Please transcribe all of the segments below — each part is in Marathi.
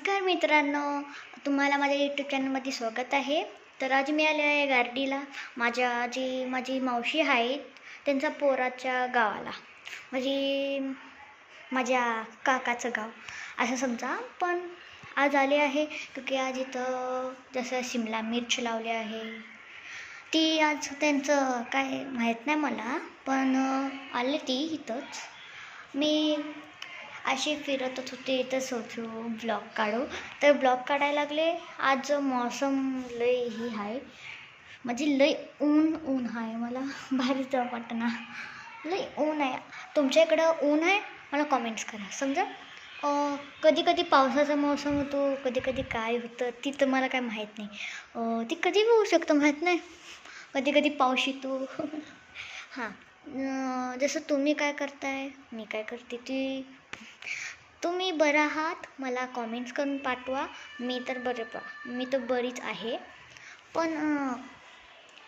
नमस्कार मित्रांनो, तुम्हाला माझ्या यूट्यूब चॅनलमध्ये स्वागत आहे. तर आज मी आले आहे गारडीला. माझी मावशी आहेत त्यांच्या पोराच्या गावाला, म्हणजे माझ्या काकाचं गाव असं समजा. पण आज आले आहे क्योंकि आज इथं जसं शिमला मिर्च लावले आहे. ती आज त्यांचं काय माहीत नाही मला, पण आले ती इथंच. मी अशी फिरतच होते तर सोचलो ब्लॉग काढू, तर ब्लॉग काढायला लागले. आज मौसम लय ही आहे, म्हणजे लय ऊन आहे. मला भारीच वाटना, लय ऊन आहे. तुमच्या इकडं ऊन आहे मला कॉमेंट्स करा समजा. कधी कधी पावसाचा मौसम होतो, कधी कधी काय होतं ती तर मला काय माहीत नाही. ती कधी होऊ शकतं माहीत नाही. कधी कधी पाऊस येतो. हां, जसं तुम्ही काय करताय, मी काय करते ती. तुम्ही बरं आहात मला कॉमेंट्स करून पाठवा. मी तर मी तर बरीच आहे. पण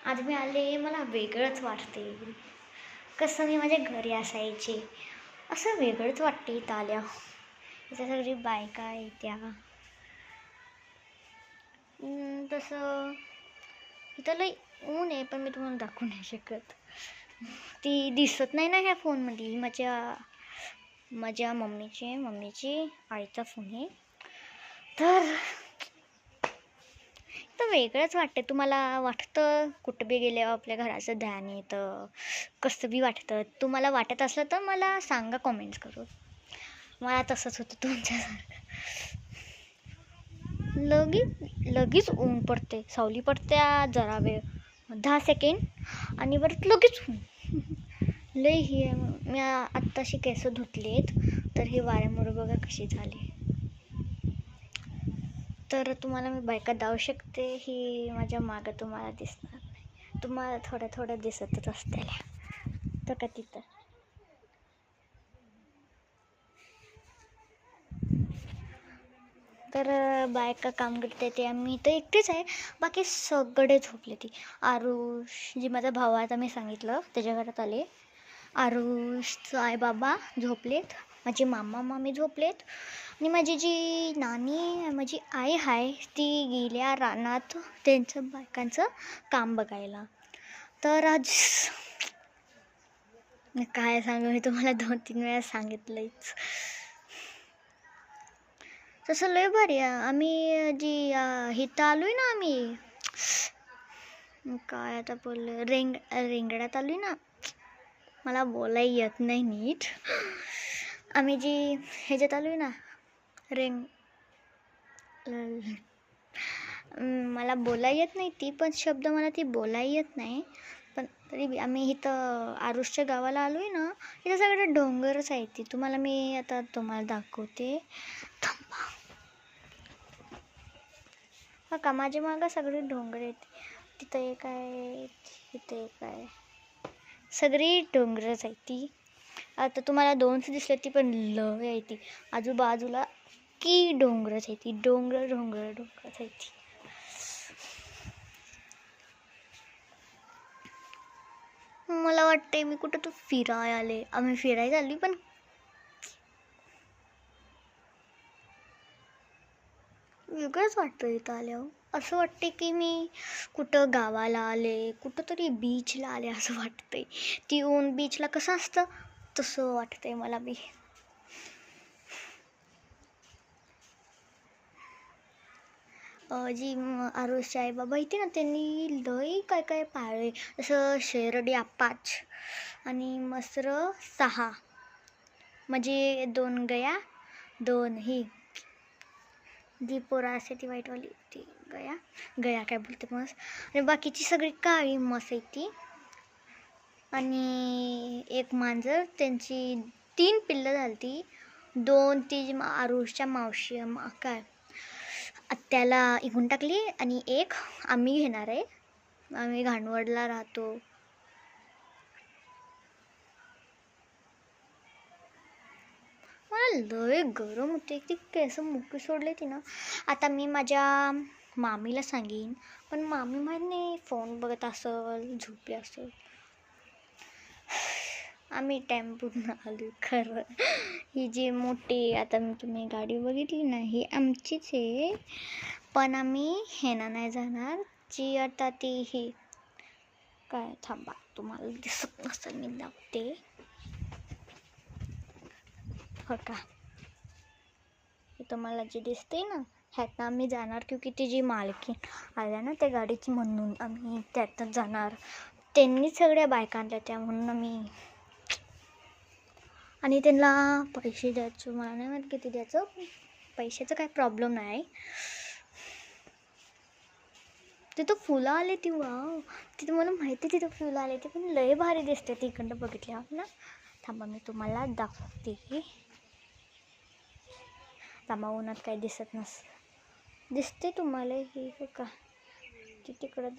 आज मी आले, मला वेगळंच वाटते. कसं मी माझ्या घरी असायचे, असं वेगळंच वाटते इथं आल्या. इथं सगळी बायका येत्या. तसं इथं लई ऊन आहे, पण मी तुम्हाला दाखवू नाही शकत. ती दिसत नाही ना ह्या फोनमध्ये. माझ्या मम्मीची आईचा फोन आहे. तर वेगळंच वाटतं. तुम्हाला वाटतं कुठं बी गेल्यावर आपल्या घराचं ध्यान येतं, कसं बी वाटतं. तुम्हाला वाटत असलं तर मला सांगा कॉमेंट्स करून. मला तसंच होतं तुमच्यासारखं. लगेच ऊन पडते, सावली पडते जरा वेळ 10 सेकंड आणि परत लगेच ऊन. लई ही आहे. मी आत्ताशी केस धुतलेत, तर हे वाऱ्यामुळे बघा कशी झाली. तर तुम्हाला मी बायका दावू शकते, ही माझ्या मागं तुम्हाला दिसणार नाही. तुम्हाला थोडं दिसतच असतील तर का तिथं. तर बायका काम करते ते आम्ही तर एकटेच आहे, बाकी सगळे झोपले. ती आरुष जी माझा भाऊ आहे, आता मी सांगितलं त्याच्या घरात आले. आरुषचं आई बाबा झोपलेत, माझे मामा मामी झोपलेत, आणि माझी जी नानी माझी आई आहे ती गेल्या रानात त्यांचं बायकांचं काम बघायला. तर आज काय सांगू, मी तुम्हाला 2-3 वेळा सांगितलंच. तसं लय भारी आहे. आम्ही इथं आलो आहे ना, आम्ही काय आता बोललं रेंगडात आलो आहे ना, मला बोलायला येत नाही नीट. आम्ही ह्याच्यात आलो आहे ना मला बोलायला येत नाही ती पण शब्द, मला ती बोलायला येत नाही. पण तरी आम्ही इथं आरुषच्या गावाला आलो आहे ना, इथं सगळं डोंगरच आहे. ती मी आता तुम्हाला दाखवते. का माझ्या मागं सगळे डोंगर आहेत. तिथं एक आहे, तिथं एक आहे, सगळी डोंगरच आहे ती. आता तुम्हाला 2 दिसले ती, पण लय आहे ती. आजूबाजूला की डोंगरच आहे ती. डोंगरच आहे ती. मला वाटते मी कुठं तू फिरायला आले. आम्ही फिरायला आली, पण वेगळंच वाटतं इथं आल्यावर. असं वाटते की मी कुठं गावाला आले, कुठं तरी बीचला आले असं वाटतंय. ती ऊन बीचला कसं असतं तसं वाटतंय मला बी. जी आरुषची आई बाबा इथे ना, त्यांनी लई काय काय पाळले. जसं शेरडी 5 आणि मसर 6, म्हणजे 2 गया, 2 ही जी पोरा असते ती वाईटवाली, ती गया काय बोलते मस, आणि बाकीची सगळी काळी मस आहे ती. आणि एक मांजर, त्यांची 3 पिल्लं झाली ती. 2 ती आरुषच्या मावशी काय आत्याला इकून टाकली, आणि एक आम्ही घेणार आहे. आम्ही घाणवडला राहतो. मला लय गरम होते. ती केस मुकी सोडली ती ना. आता मी माझ्या मामीला सांगेन, पण मामी माहीत नाही फोन बघत असेल, झोपली असेल. आम्ही टेम्पूतनं आलो खरं. ही जी मोठी आता तुम्ही गाडी बघितली ना ही आमचीच आहे, पण आम्ही ह्यानं नाही जाणार. जी आता ती ही काय थांबा तुम्हाला दिसत नसेल मी दाखवते हो का. हे तुम्हाला जे दिसते ना ह्यातनं आम्ही जाणार, क्योंकि ती जी मालकी आल्या ना त्या गाडीची म्हणून आम्ही त्यातच जाणार. त्यांनी सगळ्या बायका आणल्या त्या म्हणून आम्ही, आणि त्यांना पैसे द्यायचं मला नाही माहीत किती द्यायचं, पैशाचं काय प्रॉब्लेम नाही. तिथं फुलं आले ती वाव, तिथं मला माहिती तिथं फुलं आले ती, पण लय भारी दिसते ती इकडं बघितल्यावर ना. थांबा मी तुम्हाला दाखवते. थांबा उन्हात काही दिसत दिसते तुम्हाला ही हो का, ती तिकडं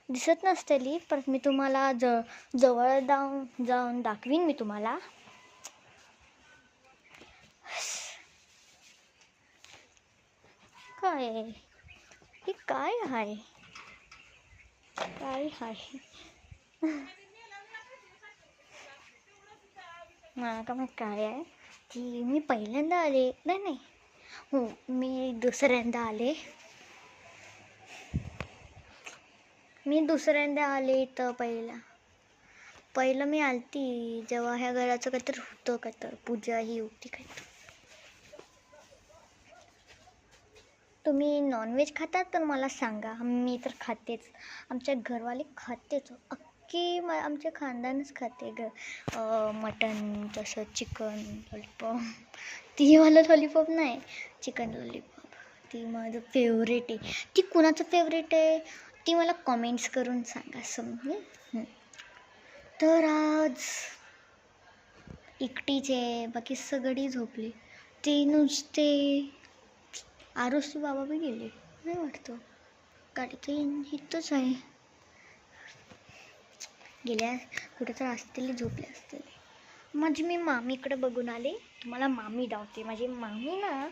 दिसत नसतेली, परत मी तुम्हाला जवळ जाऊन दाखवीन मी तुम्हाला. काय हे काय आहे मला का माहीत काय आहे की मी पहिल्यांदा आले नाही हो मी दुसऱ्यांदा आले तर पहिलं मी आलती जेव्हा ह्या घराचं काहीतरी होतं, काहीतरी पूजा ही होती काहीतरी. तुम्ही नॉनव्हेज खातात तर मला सांगा, मी तर खातेच, आमच्या घरवाले खातेच, अख्खी आमच्या खानदानच खाते मटन तसं चिकन लॉलीपॉप. ती वाला लॉलीपॉप नाही, चिकन लॉलीपॉप ती माझं फेवरेट आहे. ती कुणाचं फेवरेट आहे ती मला कॉमेंट्स करून सांगा समजेल. तर आज एकटीच आहे, बाकी सगळी झोपली. ते नुसते आरुषी बाबा बी गेले नाही वाटतं, गाडी तर इथंच आहे, गेल्या कुठं तर असतील, झोपले असतील. माझी मी मामीकडे बघून आले, तुम्हाला मामी धावते. माझी मामी ना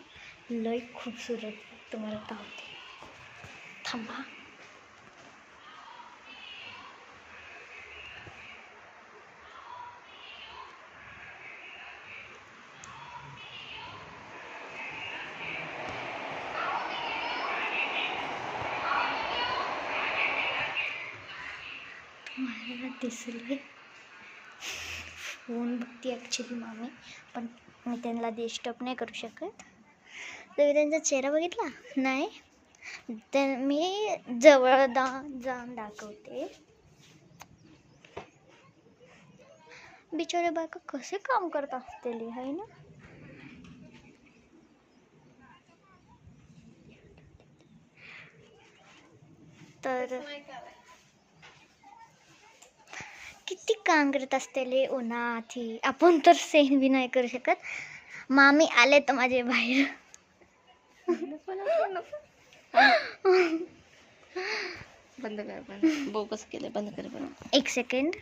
लय खूपसूरत तुम्हाला धावते. थांबा तुम्हाला दिसले फोन बघते ॲक्च्युली मामी, पण मी त्यांना डिस्टर्ब नाही करू शकत. तुम्ही त्यांचा चेहरा बघितला नाही, तर मी जवळ जाऊन दाखवते. बिचारे बायका कसे काम करत असतील आहे ना. तर किती काम करत असतेले उन्हात, आपण तर सहन बी नाही करू शकत. मामी आले तर माझे बाहेर बंद कर, बंद कसं केलं, बंद कर. 1 सेकंड.